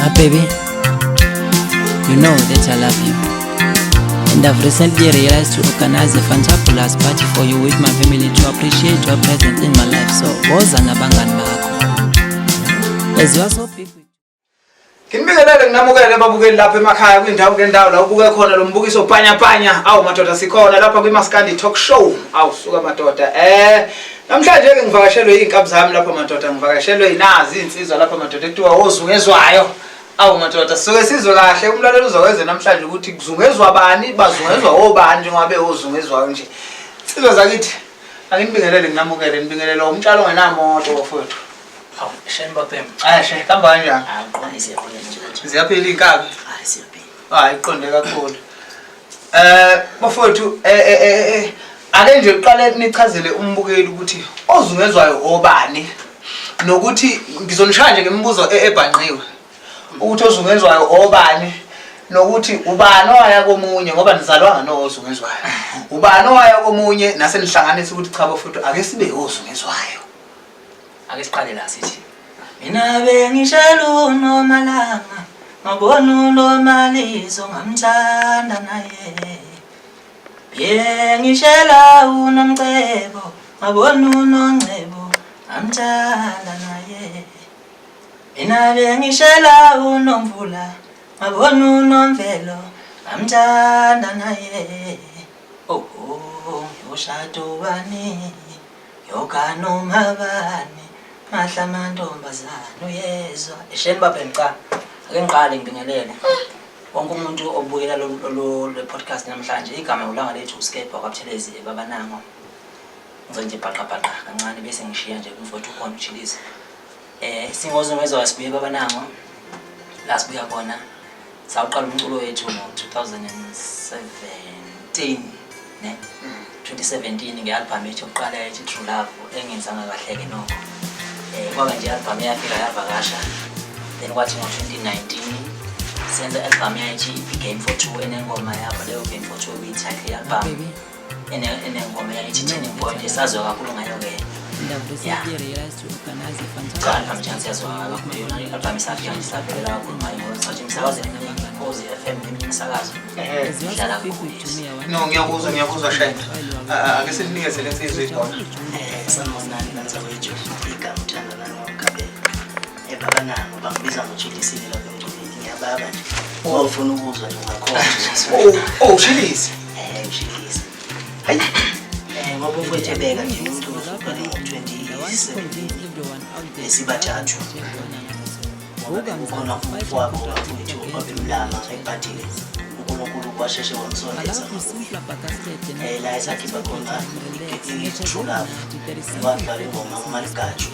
My baby, you know that I love you. And I've recently realized to organize a fantabulous party for you with my family to appreciate your presence in my life. So, woza nabangani bakho. As you are so big. Ngibingelele nginamukele babukeli lapha emakhaya kwindawo ngendawo la ubuke khona lo mbukiso panya awu madoda sikhona lapha kwiMaskandi Talk Show awusuka madoda namhlanje ke ngivakashelwe izinkabi zami lapha madoda ngivakashelwe inazi izinsizwa lapha madoda ekuthiwa Ozungezwayo awu madoda sike sizwe kahle umlaleli uzokwenza namhlanje ukuthi kuzungezwa bani bazungezwa obani njengoba Ozungezwayo nje sizwe zakithi angibingelele nginamukele ngibingelele umtshalo ongenamoto bafowethu. Hawu, shemba phem. She hamba kanjani? Qonise yaphela nje. Ziyaphela inkabi? Siyaphela. Iqonde kakhulu. Bafowethu ake nje uqale nichazele umbukeli ukuthi Ozungezwayo obani nokuthi ngizonishaya nje ngemibuzo ebhanqiwe ukuthi Ozungezwayo obani nokuthi ubani waya komunye ngoba nizalwanga noZungezwayo. Ubani waya komunye nase nihlanganisa ukuthi cha bafowethu ake sibe Ozungezwayo. Ake siqale la sithi mina bengishela uNomalanga ngabona uNomalizo ngamthanda naye bengishela uNomcebo ngabona uNongcebo ngamthanda naye mina bengishela uNomvula ngabona uNomvelo ngamthanda naye oh yoshado bani yokaNomabani mahla mantombazana uyezwa eshemba bhenqa ake ngiqale ngibingelele wonke umuntu obukela lo podcast namhlanje igama ulanga lethu uSkepa kwaButhelezi babanango ngizenje bhaqa kancane bese ngishiya nje kumfowethu ukhona uChilizi singozungezwa sibuye babanango la sibuya khona sawuqala umculo wethu ngo-2017 ne 2017 nge-album yethu yokuqala ethi True Love engenzanga kahle-ke nokho kwaba nje i-album yafika yavakasha then kwathi ngo-2019 senza i-album yayithi i-Game for Two enengoma yabo leyo Game for Two kuyititle i-album enengoma yayithi Turning Point esazwa kakhulu ngayo-ke i-album nje siyazwa kakhulu yona i-album isafika nje savelela kakhulu ngayo ngoba sathi emsakazweni Khosi FM neminye imisakazo idlala kakhulu No ngiyakuzwa shayini ake sinikeze lensizwe ibona sanozanani nazakwethu igama uthanda nanokabe ebabanango bangibiza ngoChilizi lapha emculweni ngiyababa nje ufuna ukuzwa nje ngakhona Chilizi uChilizi hayi ngoba ukwethebeka nje umuntu uzoqala ngo-2017 esibathathu ukhona umfowabo wethu obemlama ebhathile uNkulunkulu kwasheshe wamsondeza la esakhipha khona i-True Love wadlala ingoma uMaligatshu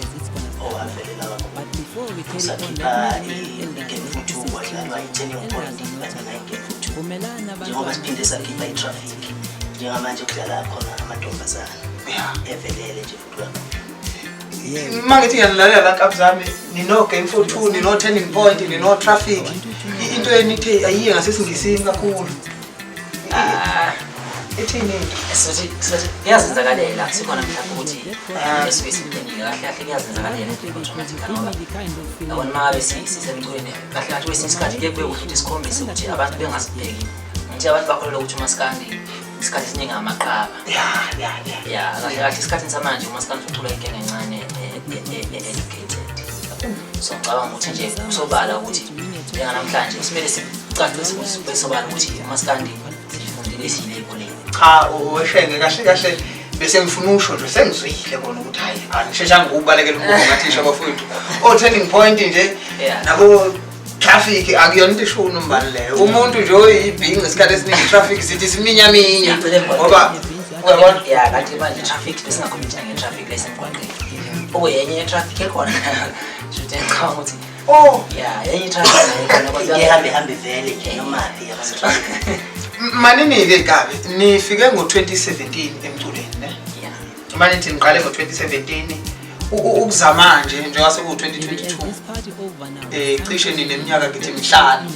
owavelela kakhulu sakhipha i-Game for Two wadlalwa i-Turning Point bathana i-Game for Two njengoba siphinde sakhipha i-Traffic njengamanje kudlala khona amantombazana evelele nje futhi mangithi ngiyalalela la nkabi zami nino Game for Two nino Turning Point nino Traffic into enithi ayiye ngasesingisini kakhulu ethini sothi kuyazenzakalela sikhona mhlawumbe ukuthi esuke siphendile kahle kuyazenzakalela automatically ngoba abona mabe sisemculweni kahle kahle kwesinye isikhathi kuye kube futhi isikhombisa ukuthi abantu bengasibheki ngithi abantu bakholelwa ukuthi uMaskandi isikhathi esiningi amaqaba kahle kahle isikhathi samanje uMaskandi ucula inkinga encane educated so ngicabanga ukuthi nje kusobala ukuthi njenganamhlanje simele sicacise sobala ukuthi uMaskandi sifundile Sihleli cha oshenge kahle bese ngifuna usho nje sengizwile kona ukuthi hayi angishesha ngokubalekela ukuba ngathisha abafowethu Turning Point nje nabo Traffic akuyona into esho uNombani leyo umuntu nje oyibhingi ngesikhathi esiningi Traffic sithi siminyaminya ngoba uyabona kanti manje Traffic bese ngakhomenta nge-traffic lesemgwaqeni yenye ye-traffic ekhona shothi ngicabanga ukuthi yenye i-traffic nayo kodwa ihambe vele nje nomaphi yabase-traffic manini-ke Gabi nifike ngo-2017 emculweni ne manje nithi niqale ngo-2017 ukuzama nje njengoba seku-2022 cishe nineminyaka ngithi emihlanu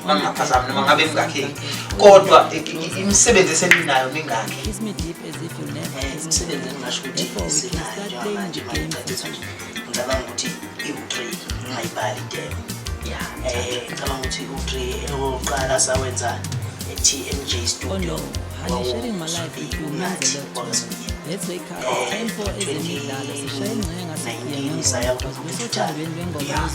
mangingaphazami noma ngabe mingakhi kodwa imisebenzi eseninayo mingakhi imisebenzi engingasho ukuthi sinayo manje ngicabanga ukuthi iwu-3 ngingayibali idemo Ngicabanga ukuthi u3 oqala sawenza TMJ Studio. Sharing my life with you means a lot to me. Let's wake up. Time for ezemidlalo. Sishaya ingcenye ngasekhiyengoma.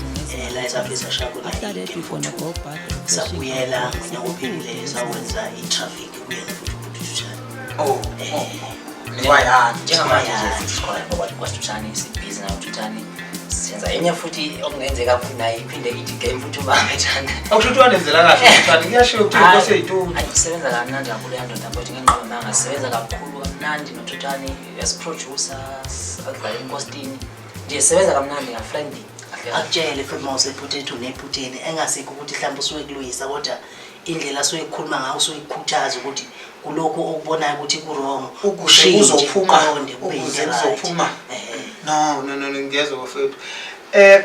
After that we gonna go back. Sabuyela ngokuphindile sawenza i-traffic kuyena futhi. Njengamanje nje sikhona ngoba kwasithuthani sibhizi nayo thuthani. Senza enye futhi okungenzeka futhi naye iphinde ithi game futhi ubangethanda. Awushuthi wanenzela kahle thuthani kuyashiya ukuthi bese yitu. Ayisebenza kamnandi kakhulu yandoda futhi ngengqondo manga sebenza kakhulu kamnandi nothuthani as producers akudlala inkostini. Nje sebenza kamnandi nga friendly. Akutshele futhi mawusephuthethu nephutheni engasikho ukuthi mhlawumbe usuke kuluyisa kodwa indlela asuke ekhuluma ngayo usuke ikhuthaza ukuthi kuloko okubonayo ukuthi ku-wrong uzophuma no ngiyezwa bafethu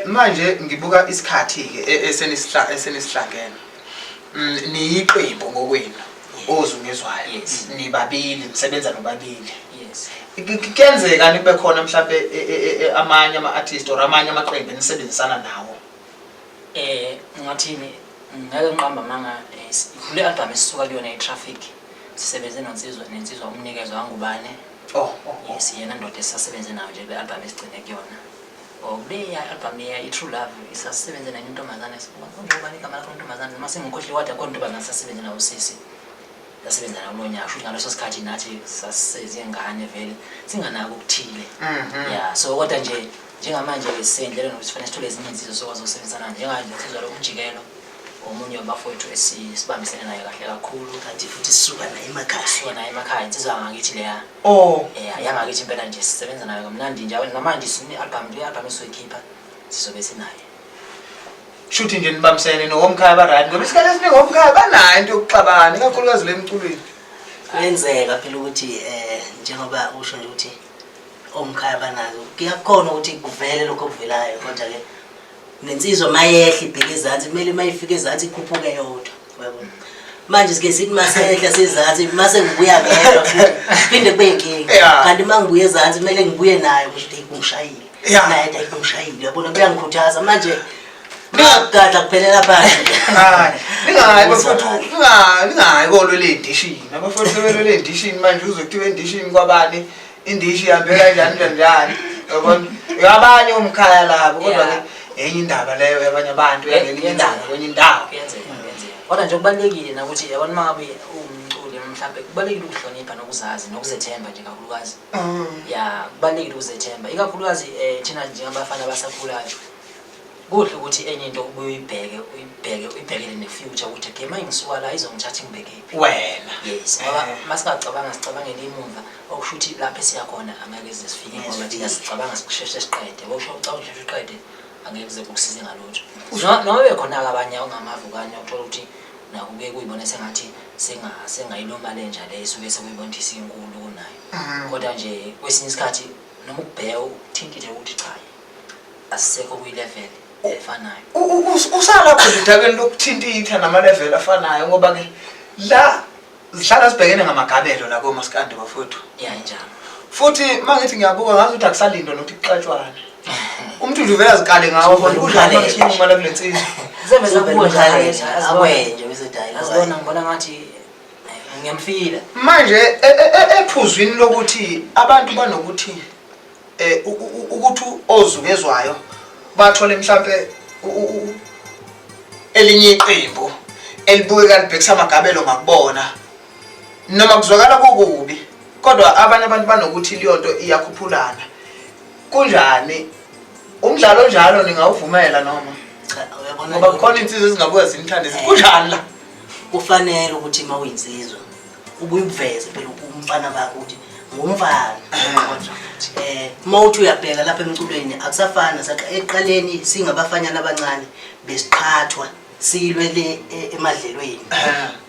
manje ngibuka isikhathi ke esenisihlangene niyiqembu ngokwenu ozungezwayo nibabili nisebenza nobabili kuyenzeka nibe khona mhlawumbe amanye ama-artist or amanye amaqembu enisebenzisana nawo ngathini ngeke ngiqamba manga kule album esisuka kuyona i-traffic sisebenze nensizwa umnikezo wangubane yes yena ndoda esisebenze nayo nje le album esigcine kuyona kule album ya i-True Love isasebenze nayo intombazane njengoba igama lakho intombazane mase ngikhohle wathi akho intombazane sasebenze nayo usisi sasebenza nayo lonyaka futhi ngaleso sikhathi nathi sasezingane vele singanako ukuthile so kodwa nje njengamanje besendlela nokuthi fanele sithole ezinye izinto sokwazi ukusebenzisana njengalezo lokujikelo omunye wabafowethu esibambisene naye kahle kakhulu kanti futhi sisuka naye emakhaya insizwa ngakithi leya yangakithi impela nje sisebenza nayo kamnandi nje namanje sine-album esoyikhipha sizobe sinaye shuthi nje nibambisene nowomkhaya barani ngoba isikhathi esiningi owomkhaya banayo into yokuxabana ikakhulukazi le emculweni kuyenzeka phela ukuthi njengoba usho nje ukuthi omkhaya banazo kuyakhona ukuthi kuvele lokho okuvelayo kodwa ke nensizwa mayehla ibheke ezantsi kumele mayifike ezantsi ikhuphuke yodwa uyabona manje sike sithi masehla sezantsi mase ngibuya ngedwa phinde kube inkinga kanti mangibuye ezantsi kumele ngibuye nayo ukuthi ngishayile naye ngishayile uyabona kuyangikhuthaza manje ngagadla kuphelela phansi ningayi bafowethu ningayi kolwele endishini abafowethu sebelwele endishini manje uzokuthiwa endishini kwabani indishi ihambela kanjani yabona yabanye omkhaya lapho kodwa ke enye indaba leyo yabanye abantu yangena indaba kwenye indawo kodwa nje kubalekile nakuthi yabona mangabe umculi mhlawumbe kubalekile ukuhlonipha nokuzazi nokuzethemba nje kakhulukazi kubalekile ukuzethemba ikakhulukazi thina njengabafana abasakhulayo kuhle ukuthi enye into uyibhekele ne-future ukuthi ke manje ngisuka la izongithatha ingibekephi wena yes ngoba masingacabanga sicabangele imumva okushuthi lapho esiyakhona angeke sifike ngoba thina sicabanga sikusheshe siqede bokusho ucabanga usheshe uqede angeke kuze kukusize ngalutho noma bekhona abanye ongamavu kanye uthola ukuthi naku ke kuyibona sengathi sengayiloma lenja le isuke sekuyibona ukuthi isinkulu kunayo kodwa nje kwesinye isikhathi noma ukubheka uthintile ukuthi cha asisekho kuyilevel efanayo usalapho lidakeni lokuthintitha nama-level afanayo ngoba ke la zihlala sibhekene ngamagabelo la komaskandi bafowethu injalo futhi mangithi ngiyabuka ngazi ukuthi akusalindwa nokuthi kuxatshwane umuntu nje uvela zikale ngawo bona kudlala isinqumo la kule nsizwa sebeza kuwudlala akwenje bese dialogue azibona ngibona ngathi ngiyamfila manje ephuzwini lokuthi abantu banokuthi ukuthi ozungezwayo bathole mhlambe elinye iqembu elibukeka libhekisa amagabelo ngakubona noma kuzwakala kukubi kodwa abanye abantu banokuthi leyo nto iyakhuphulana kunjani umdlalo onjalo ningawuvumela noma ngoba kukhona insizwe ezingabuye zinithande kunjani la kufanele ukuthi mawuyinsizwa ubuye ubuveze phela umfana bakho ukuthi ngumfana mawuthi uyabheka lapha emculweni akusafana eqaleni singabafanyana abancane besiqhathwa silwele emadlelweni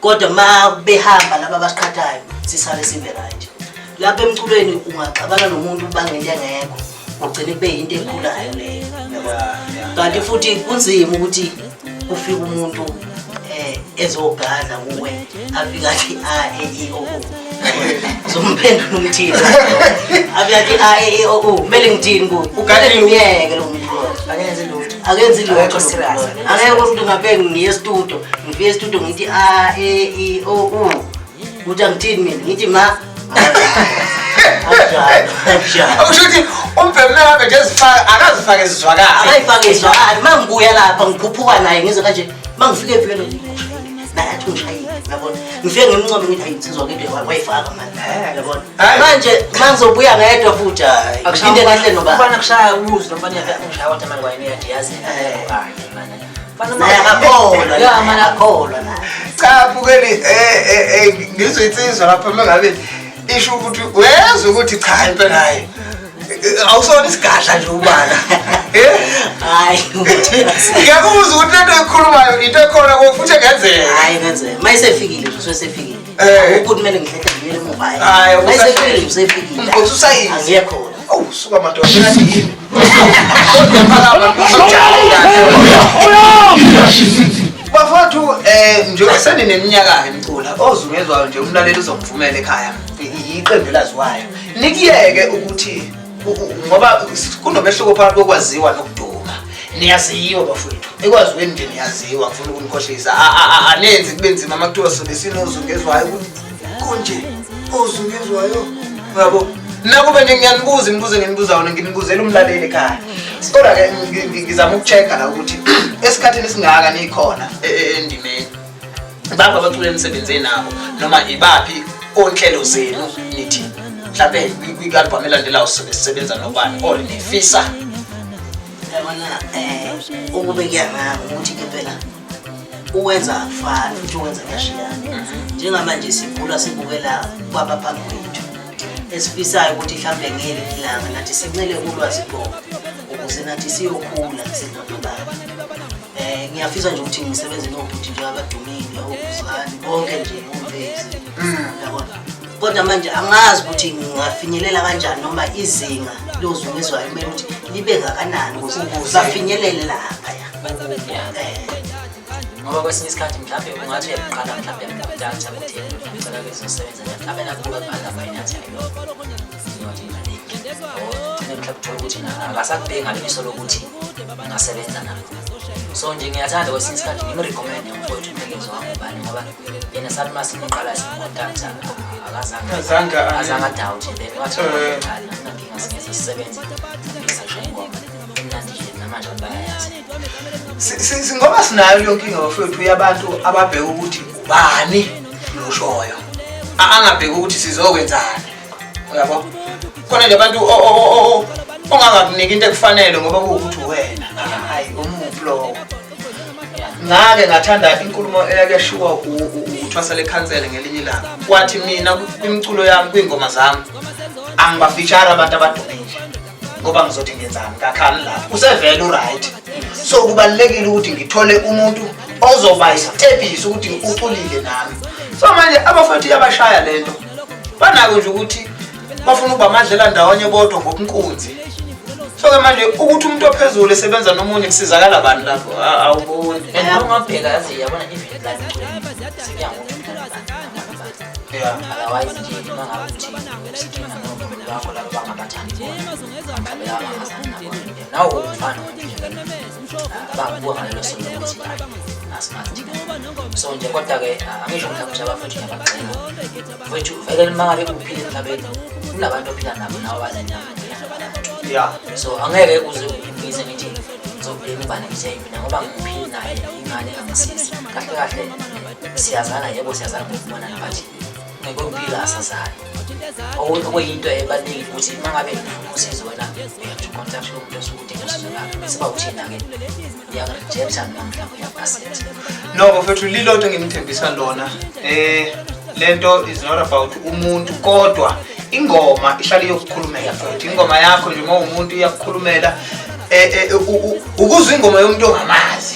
kodwa ma behamba laba abasiqhathayo sisale sibe right lapha emculweni ungaxabana nomuntu ubangele engekho ugcine kube into ekhulayo leyo kanti futhi kunzima ukuthi kufike umuntu ezogadla kuwe afika athi zomphendula umthilo afika athi kumele ngithini kuwe ukade umyeke lo muntu angenze lutho akenzi lutho serious angeke umuntu ngaphe ngiye studio ngifike studio ngithi a e i o u uthi angithini mina ngithi ma Awushuthi umbhemne ngabe nje zifaka akazifake izizwakala akayifake izwakala mangibuya lapha ngikhuphuka naye ngize kanje mangifike eveni naye athi ngishayile yabona ngifike ngimncome ngithi ayinsizwa into wayifaka manje yabona manje mangizobuya ngedwa futhi akushinde kahle noba Ufana kushaya umuzi noma ngishaya wathi manje wayini yazi Fana ya mana khola na cha bukeli ngizwe insizwa lapha mangabe isho ukuthi wezwe ukuthi cha impela hayi awusona isigadla nje ubala hayi ngiyakuzwa ukuthi into ekhulumayo into ekhona kofuthi ngenzeka hayi ngenzeka mayisefikile nje usefikile ukuthi kumele ngihlehle ngiyele emuva hayi mayisefikile usefikile umbuzo usayini angiyekho suka madoda ngathi yini bafowethu nje seneneminyaka emcula ozungezwayo nje umlaleli uzomvumela ekhaya iqembu laziwayo nikiyeke ukuthi ngoba kunomehluko phakathi kokwaziwa nokuduma niyaziwa bafowethu ekwaziweni nje niyaziwa ngifuna ukunikhohlisa anenzi kube nzima makuthiwa sobesina ozungezwayo ukuthi konje ozungezwayo yabo nakube nje ngiyanibuza imibuzo ngenibuzayo nginibuzela umlaleli ekhaya kodwa ke ngizama ukuchecka la ukuthi esikhathini esingaka nikhona endimeni baba bacule emsebenzeni nabo noma ibaphi onhlelo zenu nithi mhlawumbe kwi-album elandelayo sisebenza nobani or nifisa yabona ukubekela ngami ukuthi ke phela uwenza akufani futhi uwenza kashiyana njengamanje sikhula sibukela kwabaphambi kwethu esifisayo ukuthi mhlawumbe ngeke ilanga nathi sincele ulwazi khona ukuze nathi siyokhula singababa ngiyafisa nje ukuthi ngisebenze nobhuti nje abadumile okuzani bonke nje umbezi yabona kodwa manje angazi ukuthi ngingafinyelela kanjani noma izinga lozungezwayo kumele ukuthi libe ngakanani ukuze uzafinyelele lapha ngoba kwesinye isikhathi mhlawumbe ungathi uyaqala mhlawumbe ngomdansa bethele ngicela bezosebenza mhlawumbe nakuba phanda finance mhlawumbe ukuthi akasakubheki ngaleso lokuthi ngasebenza nalo so nje ngiyathanda kwesinye isikhathi ngimrecommend umfowethu umphelezo wami ubani ngoba yena sathi masimuqala simukontakta akazange doubt then wathi nginga singeze sisebenze ngisasho ingoma emnandi namanje bayayazi singoba sinayo yonke inkinga bafowethu yabantu ababheka ukuthi ubani loshoyo angabheka ukuthi sizokwenzani uyabo khona nje abantu ongangakuniki into ekufanele ngoba kuwukuthi wena hayi umuphi lo ngake ngathanda inkulumo eyakeshiwa uthwasele khansela ngelinye ilanga wathi mina kwimculo yami kwingoma zami angibafeature abantu abadumile ngoba ngizothi ngenzani kakhani lapho usevele uright so kubalekile ukuthi ngithole umuntu ozoba isithephiso ukuthi uculile nami so manje abafowethu yabashaya lento banako nje ukuthi bafuna ukuba amadlela ndawonye bodwa ngokunkunzi so ke manje ukuthi umuntu ophezulu esebenza nomunye kusizakala abantu lapho awuboni ungabheka yazi yabona even la siyangomuntu otherwise nje mangakuthi usikina noma bakho labo bangabathandi bona mhlawumbe abangazani nabo nawo umfana babuka ngalelo solo ukuthi asimathi so nje kodwa ke angisho mhlawumbe abafowethu yabaqela mfowethu vele mangabe uphile emhlabeni kunabantu ophila nabo nawo bazani so angeke uze ubize ngithi ngizobheka ubani ngisayibina ngoba ngiphile naye ingane angisizi kahle kahle siyazana yebo siyazana ukubona nabathi ngokuphila asazana okuyinto ebalulekile ukuthi mangabe usizo wena uyacontact umuntu osudinga usizo lakho bese bawuthina ke uyakurejecta noma uyapasitha no bafethu lilonto ngimthembisa lona lento is not about umuntu kodwa ingoma ihlala yokukhulumela futhi ingoma yakho nje uma umuntu uyakukhulumela ukuzwa ingoma yomuntu ongamazi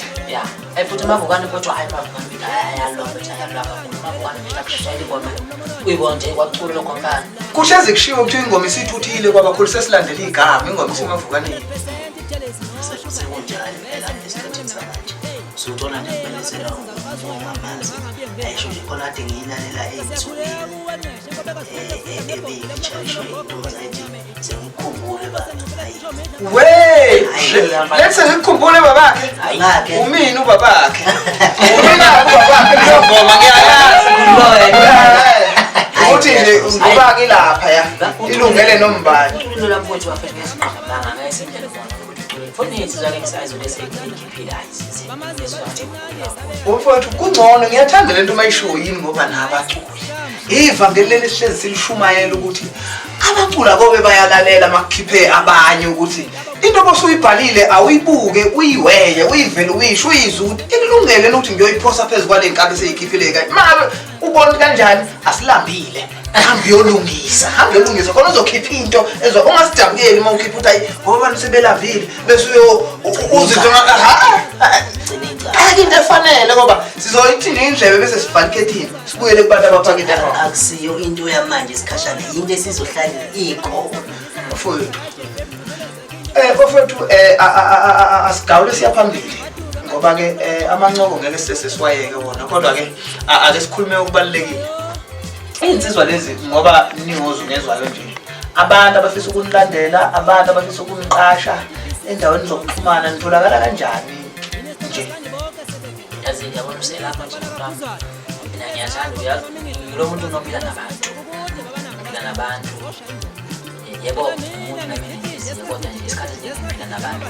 futhi mavukane kodwa hayi mavukane mina ayalomba mavukane mina kushayela ingoma uyibona nje kwacula lokho mfana kusheze kushiwo ukuthi ingoma isithuthile kwabakhulu sesilandela igama ingoma isemavukane sekunjani phela esikhathini samanje suthola nje kubelethela ngamazi ayisho nje khona ade ngiyilalela ey'nsukwini ebeyifeaturishe intombazane sengikhumbule bantu let's ngikhumbule babakhe ngakhe umini ubabakhe umina ubabakhe ngiyavoma ngiyayazi ukuthi nje ubabakhe lapha ya ilungele nombani Ulo lapho wethu wafika ngesinqabanga ngayisindlela bona foni yezizwa ngisayizo bese ngikhiphila umfowethu kungcono ngiyathanda lento mayisho yini ngoba nabaculi ivangeli sihlezi silishumayela ukuthi abacula kobe bayalalela makukhiphe abanye ukuthi into bosuyibhalile awuyibuke uyiweye uyivele uyisho uyizwa ukuthi ilungele ukuthi ngiyoyiphosa phezulu kwale nkabe seyikhiphile kanje mabe ubona kanjani asilambile hambe uyolungisa khona uzokhipha into ezwa ungasidabukeli uma ukhipha uthi ngoba nisebelambile bese uzizwa into efanele ngoba sizoyithinda indlebe bese sifanikethini sibuyele kubantu abaphakethe akusiyo into yamanje isikhashana into esizohlala ikhona mfowethu bafowethu asigawule siyaphambili ngoba ke amancoko ngeke sesesiwayeke wona kodwa ke ake sikhulume ukubalekile insizwa lezi ngoba ningozungezwayo nje abantu abafisa ukunilandela abantu abafisa ukuniqasha endaweni zokuxhumana nitholakala kanjani nje yazi yabona uselapha nje mntwana mina ngiyathanda uyazi lo muntu unophila nabantu yebo umuntu nami ngizizwe kodwa nje isikhathi ngiphila nabantu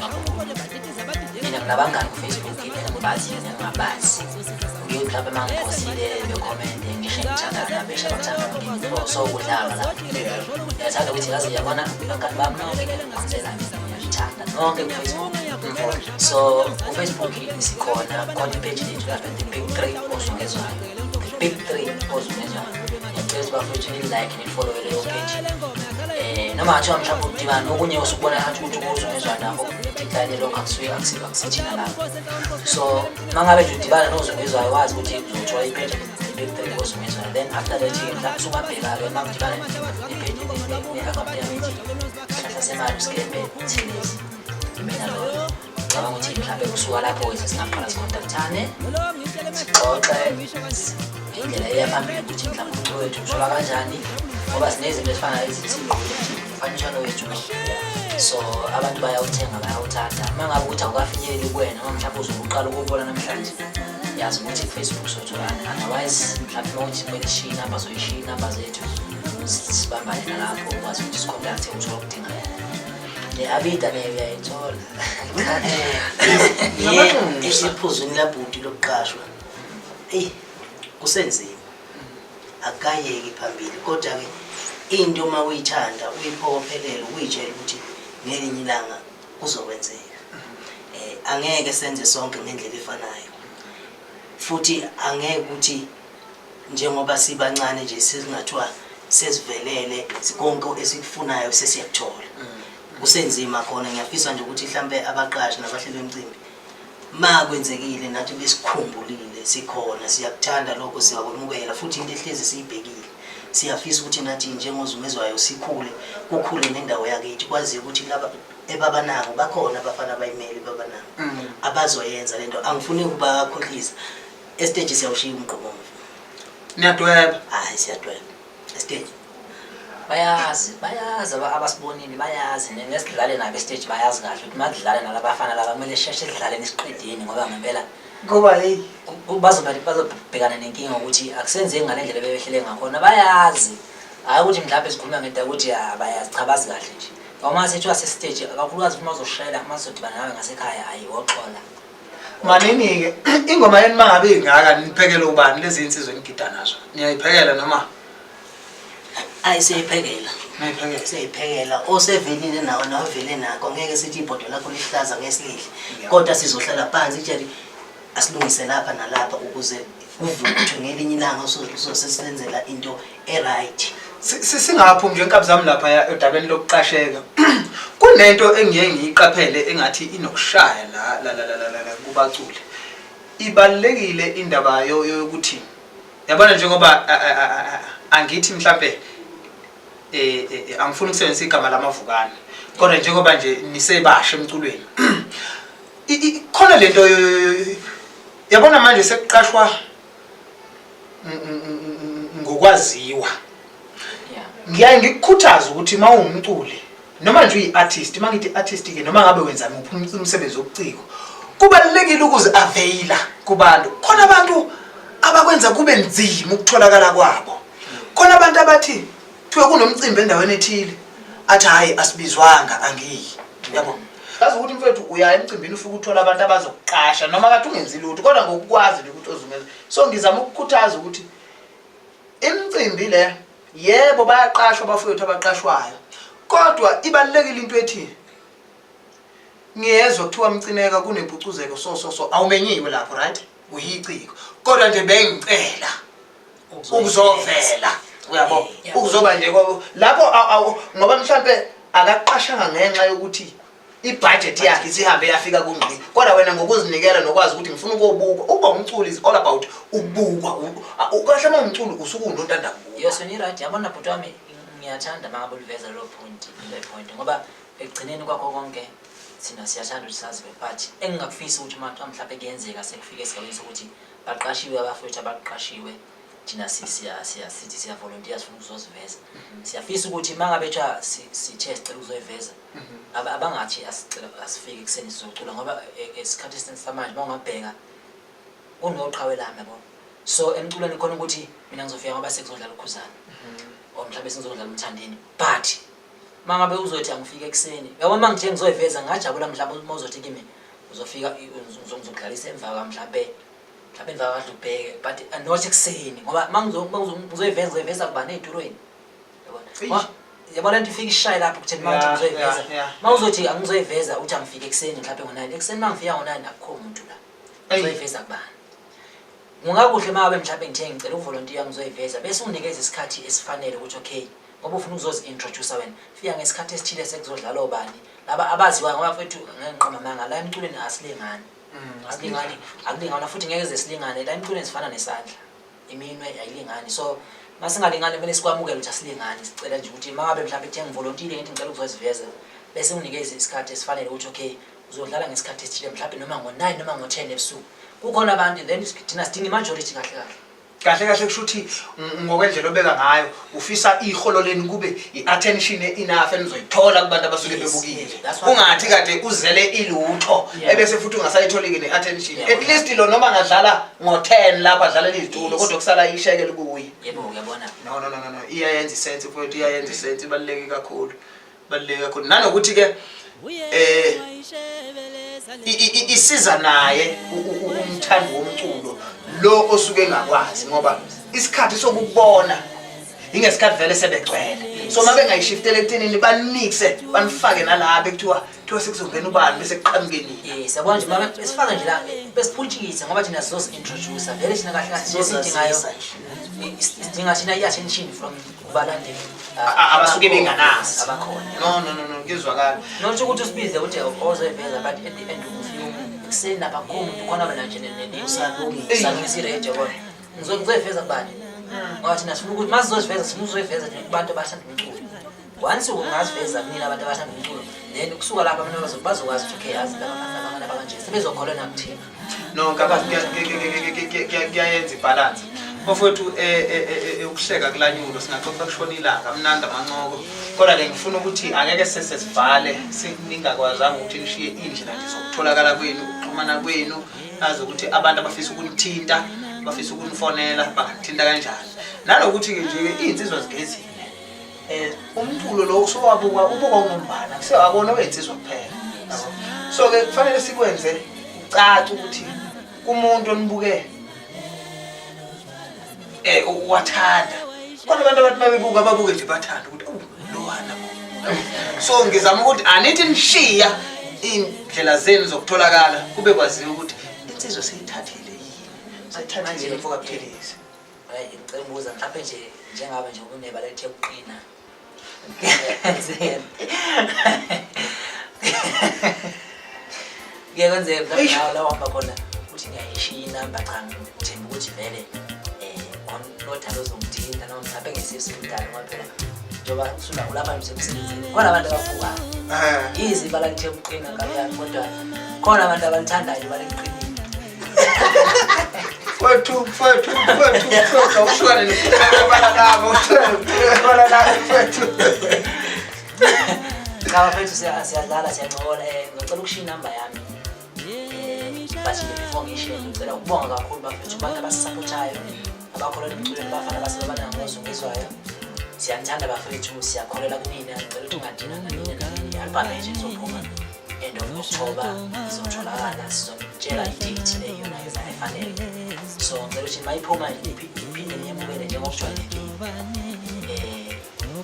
mina nginabangani ku-Facebook mina ngibazi ngingabazi mhlawumbe mangiphosile becommente ngisho ngithandana besha bathanda so kudlala la yathanda ukuthi yazi yabona abangani bami ngizela ngiyashithanda nonke ku-Facebook so ku-Facebook sikhona ipage lethu lapha the big 3 ozungezwayo big 3 ozungezwayo ngiyacela bafethu ni-like ni-follow leyo page noma ngathiwa mhlawumbe udibana okunye usukubona ngathi ukuthi uzungezwayo nakho tikanye lokho akusithina lapho so mangabe nje udibana nozungezwayo wazi ukuthi uzothola ipage big 3 ozungezwayo then after that mhlawumbe usubabheka-ke makudibana nepage ne-account yami sihlahla semali usikembe thelezi imina loyo cabanga ukuthi mhlawumbe kusuka lapho singaqala sikontakthane sixoxe indlela eyaphambili ukuthi mhlawumbe umculo wethu usola kanjani ngoba sinezinto ezifana ezithile financial wethu so abantu bayawuthenga bayawuthanda mangabe ukuthi awukafinyeleli kuwena noma mhlawumbe uzoqala ukubona namhlanje yazi ukuthi Facebook sotholana otherwise mhlawumbe mawuthi kwelishini namba zoyishini namba zethu sibambane nalapho ukwazi ukuthi sicontact uthola ukudingana abida naye uyayithola esiphuzweni labhuti lokuqashwa kusenzima akayeki phambili kodwa-ke into uma uyithanda uyiphokophelele uyitshela ukuthi ngelinye ilanga kuzokwenzeka angeke senze sonke ngendlela efanayo futhi angeke ukuthi njengoba sibancane nje singathiwa sesivelele konke esikufunayo sesiyakuthola kusenzima khona ngiyafisa nje ukuthi mhlambe abaqashi nabahleli bemcimbi ma kwenzekile nathi besikhumbulile sikhona siyakuthanda lokho siyakwamukela futhi into ehlezi siyibhekile siyafisa ukuthi nathi njengozungezwayo sikhule kukhule nendawo yakithi kwazi ukuthi laba ebabanako bakhona abafana abayimeli babanako abazoyenza lento angifuni ukubakhohlisa estage siyawushiya umqomo niyadweba hayi siyadweba estage bayazi abasibonile bayazi nesidlale nabo stage bayazi kahle ukuthi madlale nalabafana laba kumele sheshe sidlale nesiqedini ngoba ngempela ngoba hey bazobhekana nenkinga ukuthi akusenzeki ngalendlela bebehlele ngakhona bayazi hayi ukuthi mhlawumbe sikhuluma ngento ukuthi bayazi cha bazi kahle nje uma sethu ase stage akakhulukazi uma uzoshayela uma uzodibana nawe ngasekhaya hayi woxola manini ke ingoma yeni mangabe ingaka niphekele ubani lezi insizwe engigida nazo niyayiphekela noma ayiseyiphekela siyayiphekela osevelile nawo nawuvele nako ngeke sithi ibhodo lakho lihlaza ngesilihli kodwa sizohlala phansi ijali asilungise lapha nalapha ukuze uvuthwe ngelinye ilanga sesenzela into eright singaphi nje enkabi zami lapha edabeni lokuqasheka kunento engiye ngiyiqaphele engathi inokushaya la kubaculi ibalekile indaba yokuthi yabona njengoba angithi mhlambe angifuni ukusebenzisa igama lamavukane kodwa njengoba nje nisebasha emculweni khona lento yabona manje sekuqashwa ngokwaziwa. Ngiyaye ngikukhuthaza ukuthi mawumculi noma nje uyi-artist, mangithi artist ke noma ngabe wenza nguphi umsebenzi wobuciko, kubalekile ukuze availa kubantu. Khona abantu abakwenza kube nzima ukutholakala kwabo. Khona abantu abathi kuthiwe kunomcimbi endaweni ethile, athi hayi asibizwanga angiyi. Yabo. Kazi ukuthi mfethu uya emcimbini ufika uthola abantu abazokuqasha noma kathi ungenzi lutho kodwa ngokukwazi ukuthi ozungeza. So ngizama ukukhuthaza ukuthi imicimbi le yebo bayaqashwa abafowethu abaqashwayo, kodwa ibalekile into ethi ngiyezwa kuthiwa mcineka kunempucuzeko so awumenyiwe lapho, right? Uyiciko kodwa nje bengicela ukuzovela, uyabo, ukuzoba nje lapho ngoba mhlambe akaqashanga ngenxa yokuthi ibudget yakhe isihambe yafika kungqi, kodwa wena ngokuzinikela nokwazi ukuthi ngifuna ukubukwa. Ukuba umculi is all about ukubukwa. Ukahle uma umculi usuku unontanda kubuka. Yes, ni right. Yabona bhuti wami ngiyathanda mangabe uliveza lo point ngoba ekugcineni kwakho konke sina siyathanda ukuthi sazi but engingakufisa ukuthi mhlawumbe kuyenzeka sekufika esigabeni sokuthi baqashiwe abafowethu abaqashiwe thina sithi siya volunteer sifuna ukuzoziveza. Siyafisa ukuthi mangabe sithe sicela ukuzoyiveza abangathi asifike kuseni sizocula ngoba esikhathi samanje mawungabheka unoqhawelana yabo. So emculweni khona ukuthi mina ngizofika ngoba sekuzodlala ukhuzana or mhlawumbe sizodlala umthandeni, but mangabe uzothi angifike kuseni yabo mangithe ngizoyiveza ngajabula mhlawumbe mawuzothi kimi uzofika uzongidlalisa emva kwa mhlawumbe emva kwadlu ubheke, but not kuseni ngoba mangizoyiveza kuba nedurweni yabona. Yabona into ifika ishaye lapho kutheni manje ngizoyiveza. Mawuzothi angizoyiveza uthi angifike kuseni mhlawumbe ngo9 ekuseni mangifika ngo9 akukho umuntu la uzoyiveza kubani. Kungakuhle mabe mhlawumbe ngithe ngicela uvolunteer ngizoyiveza bese unikeza isikhathi esifanele ukuthi okay ngoba ufuna ukuzozi introduce wena fika ngesikhathi esithile sekuzodlala obani laba abaziwayo ngoba mfethu ngiqhama manga la emculweni asilingani. Asilingani akulingana futhi ngeke zesilingane la emculweni sifana nesandla iminwe ayilingani. So masingalingani vele sikwamukela ukuthi asilingani, sicela nje ukuthi mangabe mhlawumbe ethe ngivolunteer ngithi ngicela ukuzoziveza bese unikeze isikhathi esifanele ukuthi okay uzodlala ngesikhathi esithile mhlawumbe noma ngo9 noma ngo10 ebusuku. Kukhona abantu then thina sidinga majority kahle kusho ukuthi ngokwendlela obeka ngayo ufisa iholo leni kube iattention enough enizoyithola kubantu abasuke bebukile. Ungathi kade uzele ilutho ebese futhi ungasayitholiki neattention. At least lo noma ngadlala ngo10 lapha adlala izitulo kodwa kusala ishekele kuye. Yebo uyabona. No iyayenza isense futhi iyayenza isense ibaluleke kakhulu. Nanokuthi ke isiza naye umthandi womculo lo osuke ngakwazi ngoba isikhathi sokubona ingesikhathi vele sebegcwele. So mabe ngayishiftele ekuthenini banixe banifake nalapha ekuthiwa sekuzongena ubani bese kuqhamukeni. Yes yabona nje mama esifaka nje la besiphutshikisa ngoba thina sizozi introduce vele thina kahle kahle sizosidingayo sidinga thina i-attention from kubalandeli abasuke benganazi abakhona. No ngizwakala not ukuthi usibize ukuthi ozoyiveza but at the end kuseni lapha khona khona wena nje nenisangisi range yabona ngizoyiveza kubani ngoba thina sifuna ukuthi masizoziveza simuzoyiveza kubantu abathanda umculo. Once ungaziveza kunina abantu abathanda umculo then kusuka lapha abantu bazokwazi ukuthi okay yazi labana abanje sebezokholana kuthina. No kuyayenza ibalance bafowethu ukuhleka kulanyulo singaxoxa kushona ilanga mnandi amancoko kodwa ke ngifuna ukuthi angeke sesivale siningakwazi ukuthi nishiye indlela nje zokutholakala kwenu ukuxhumana kwenu nazo ukuthi abantu abafisa ukunithinta bafisa ukunifonela bangakuthinta kanjani nalokuthi ke nje izinsizwa zigezile umculo lo ubuka ngombana kusewabona wensizwa kuphela yabo. So ke kufanele sikwenze ucaca ukuthi kumuntu onibuke wathanda kodwa abantu abathi babebuka babuke nje bathanda ukuthi lo wana. So ngizama ukuthi anithi nishiya indlela zenu zokutholakala kube kwaziwa ukuthi insizwa seyithathile yini sayithathile mfoka Buthelezi. Hayi ngicela ukubuza mhlawumbe nje njengabe nje kuneba lethe ukuqina kwenze mhlawumbe la wahamba khona uthi ngiyayishiya inamba cha ngithemba ukuthi vele nothando ozongithinta noma mhlawumbe ngesisudala ngoba phela njoba usula ulapha emsebenzini khona abantu abafukayo izibala lithe ukuqina ngayani kodwa khona abantu abalithandayo baleqinile. Mfowethu awushwane nebala labo nebala labo mfowethu. Cha mfethu siyadlala siyancokola ngicela ukushiya inamba yami. Bathi before ngishiye ngicela ukubonga kakhulu bafethu abantu abasisapothayo abakholelwa emculweni bafana basebana ngozungezwayo. Siyanthanda bafethu siyakholela kunina ngicela ukuthi ungadina nani album nje izophuma end of October izotholakala sizotshela i-date leyo nayo efanele. So ngicela ukuthi mayiphuma iphinde niyemukele njengokujwayelekile.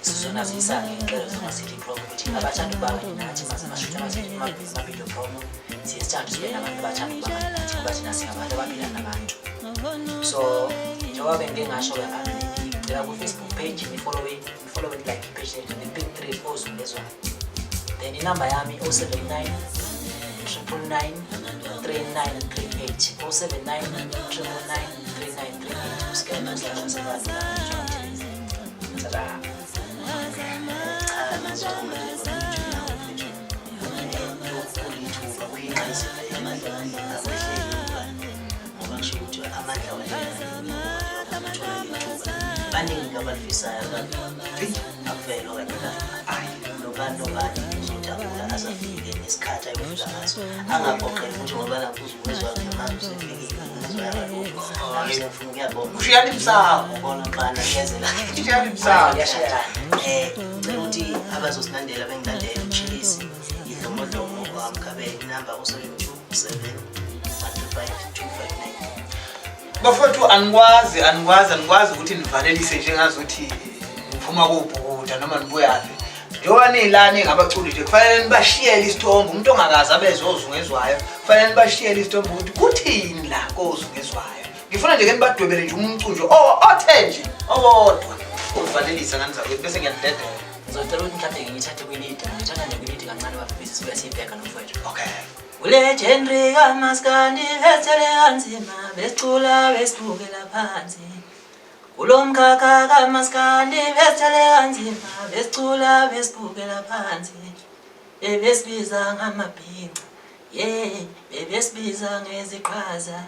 Sizonazisa ngecelo zama-city promo ukuthi abathanda ukuba nathi masashutha ama-video promo siyesithanda sibe nabantu abathanda ukuba nathi ngoba thina singabantu abaphila nabantu. So njengoba bengingasho-ke ngicela ku-Facebook page nifollow like i-page lethu the big 3 Ozungezwayo. Then inamba yami 079 999 3938 079 999 3938 usikele usasebenza tada. baningi abafisayo abantu akuvela okanye nobani uzojabula asafike nesikhathi ayofika ngaso angaphoqeli ukuthi ngoba lapho uzungezwa ngemali usefikile ngifuna ukuyabona ushiyana imsamo ubona mfana ngezela ushiyana imsamo ngiyashaya ukuthi abazosinandela bengilandela uchilisi idomodomo wamkhabeli number 072 bafowethu angikwazi ukuthi nivalelise njengazothi uphuma kubhukuda noma nibuyaphi njengoba nilana ngabaculi nje kufanele nibashiyele isithombe umuntu ongakazi abezozungezwayo kufanele nibashiyele isithombe ukuthi kuthini la kozungezwayo ngifuna nje ke nibadwebele nje umcunjo othe nje owodwa uvalelisa ngani zakwethu bese ngiyadedela ngizocela ukuthi mhlawumbe ngithathe kwilida ngithatha nje kwilida kancane bafisa sibuya siyibheka nomfowethu. Okay. Ulegendary kaMaskandi ethele kanzima besicula besibukela phansi. Kulomkhakha kaMaskandi ethele kanzima besicula besibukela phansi. Bebesibiza ngamabhinqa. Bebesibiza ngeziqhaza.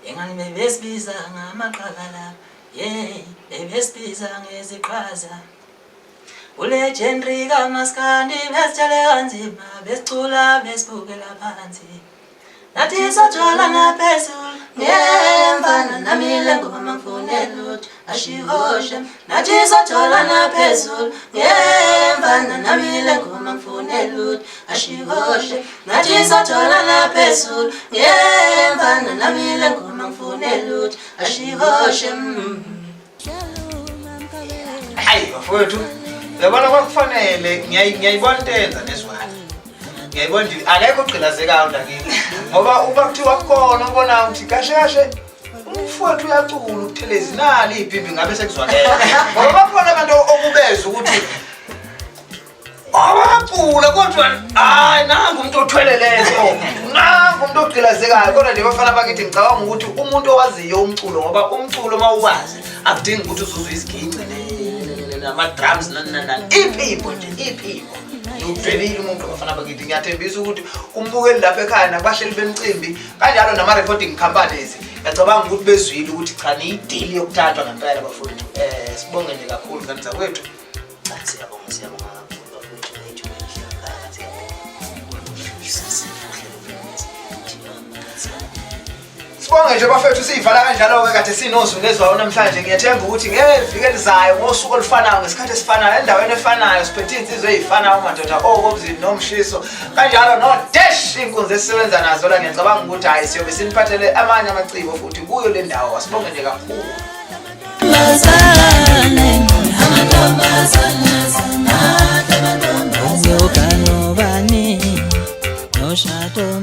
Engani bebesibiza ngamaqakala. Bebesibiza ngeziqhaza. Ulegendary kaMaskandi besicule kanzima besicula besibukela phansi. Nathi sathola naphezulu ngemvana namile ngoma mfunelo ashihoshe. Nathi sathola naphezulu ngemvana namile ngoma mfunelo ashihoshe. Nathi sathola naphezulu ngemvana namile ngoma mfunelo ashihoshe. Hayi bafowethu yabona kwakufanele ngiyayibona into yenza nezwala ngiyayibona nje akekho ogqilazekayo ndakini ngoba uba kuthiwa khona ubona ukuthi kashe umfowethu uyacula ukuthelezi nali ibhimbi ngabe sekuzwalela ngoba bakhona abantu okubeza ukuthi awacula kodwa hayi nangu umuntu othwelelezo nangu umuntu ogqilazekayo kodwa nje bafana bakithi ngicabanga ukuthi umuntu owaziyo umculo ngoba umculo mawuwazi akudingi ukuthi uzuze iziginci nama-drums iphimbo udwebile umuntu bafana bakithi ngiyathembisa ukuthi umbukeli lapha ekhaya nabasheli bemicimbi kanjalo nama-recording companies ngiyacabanga ukuthi bezwile ukuthi cha niyidili yokuthathwa ngempela bafowethu sibonge nje kakhulu ngani zakwethu siyabonga kakhulu bafowethu nethu sibonge nje bafethu siyivala kanjalo-ke kade sinozungezwayo namhlanje ngiyethemba ukuthi ngeviki elizayo ngosuku olufanayo ngesikhathi esifanayo endaweni efanayo siphethe insizwe ey'fanayo madoda okobuzini nomshiso kanjalo no-dash inkunzi esisebenza nazo la ngiyacabanga ukuthi hhayi siyobe siniphathele amanye amaciko futhi kuyo le ndawo asibonge nje kakhulu no shadow